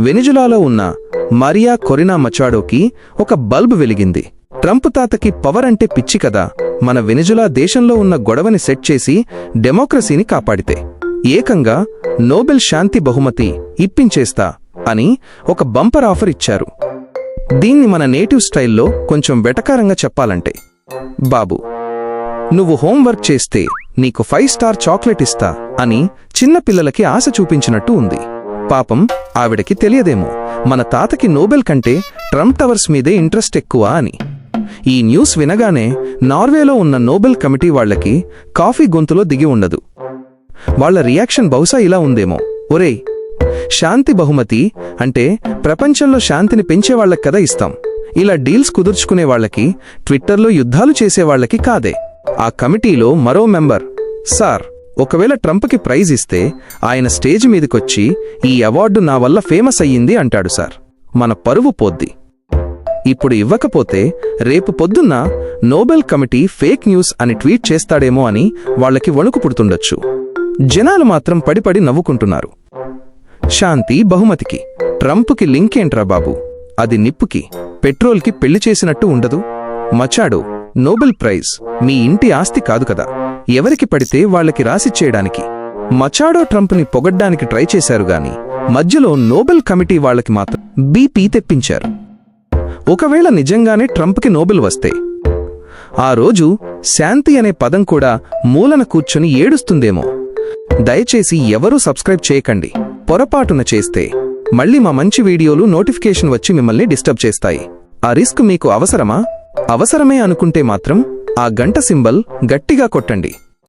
వెనిజులాలో ఉన్న మరియా కొరినా మచాడోకి ఒక బల్బ్ వెలిగింది. ట్రంప్ తాతకి పవర్ అంటే పిచ్చి కదా, మన వెనిజులా దేశంలో ఉన్న గొడవని సెట్ చేసి డెమోక్రసీని కాపాడితే ఏకంగా నోబెల్ శాంతి బహుమతి ఇప్పించేస్తా అని ఒక బంపర్ ఆఫర్ ఇచ్చారు. దీన్ని మన నేటివ్ స్టైల్లో కొంచెం వెటకారంగా చెప్పాలంటే, బాబు నువ్వు హోంవర్క్ చేస్తే నీకు 5 స్టార్ చాక్లెట్ ఇస్తా అని చిన్నపిల్లలకి ఆశ చూపించినట్టు ఉంది. పాపం ఆవిడకి తెలియదేమో మన తాతకి నోబెల్ కంటే ట్రంప్ టవర్స్ మీదే ఇంట్రెస్ట్ ఎక్కువ అని. ఈ న్యూస్ వినగానే నార్వేలో ఉన్న నోబెల్ కమిటీ వాళ్లకి కాఫీ గొంతులో దిగి ఉండదు. వాళ్ల రియాక్షన్ బహుశా ఇలా ఉందేమో, ఒరేయ్ శాంతి బహుమతి అంటే ప్రపంచంలో శాంతిని పెంచేవాళ్లకి కదా ఇస్తాం, ఇలా డీల్స్ కుదుర్చుకునే వాళ్లకి, ట్విట్టర్లో యుద్ధాలు చేసేవాళ్లకి కాదే. ఆ కమిటీలో మరో మెంబర్, సార్ ఒకవేళ ట్రంప్కి ప్రైజ్ ఇస్తే ఆయన స్టేజ్ మీదకొచ్చి ఈ అవార్డు నా వల్ల ఫేమస్ అయ్యింది అంటాడు సార్, మన పరువు పోద్ది. ఇప్పుడు ఇవ్వకపోతే రేపు పొద్దున్న నోబెల్ కమిటీ ఫేక్ న్యూస్ అని ట్వీట్ చేస్తాడేమో అని వాళ్లకి వణుకు పుడుతుండొచ్చు. జనాలు మాత్రం పడిపడి నవ్వుకుంటున్నారు. శాంతి బహుమతికి ట్రంప్కి లింకేంట్రా బాబు, అది నిప్పుకి పెట్రోల్కి పెళ్లి చేసినట్టు ఉండదు. మచాడో నోబెల్ ప్రైజ్ మీ ఇంటి ఆస్తి కాదు కదా, ఎవరికి పడితే వాళ్లకి రాసిచ్చేయడానికి. మచాడో ట్రంప్ని పొగడ్డానికి ట్రై చేశారుగాని మధ్యలో నోబెల్ కమిటీ వాళ్లకి మాత్రం బీపీ తెప్పించారు. ఒకవేళ నిజంగానే ట్రంప్కి నోబెల్ వస్తే ఆ రోజు శాంతి అనే పదం కూడా మూలన కూర్చొని ఏడుస్తుందేమో. దయచేసి ఎవరూ సబ్స్క్రైబ్ చేయకండి, పొరపాటున చేస్తే మళ్ళీ మా మంచి వీడియోలు నోటిఫికేషన్ వచ్చి మిమ్మల్ని డిస్టర్బ్ చేస్తాయి. ఆ రిస్క్ మీకు అవసరమా? అవసరమే అనుకుంటే మాత్రం ఆ గంట సింబల్ గట్టిగా కొట్టండి.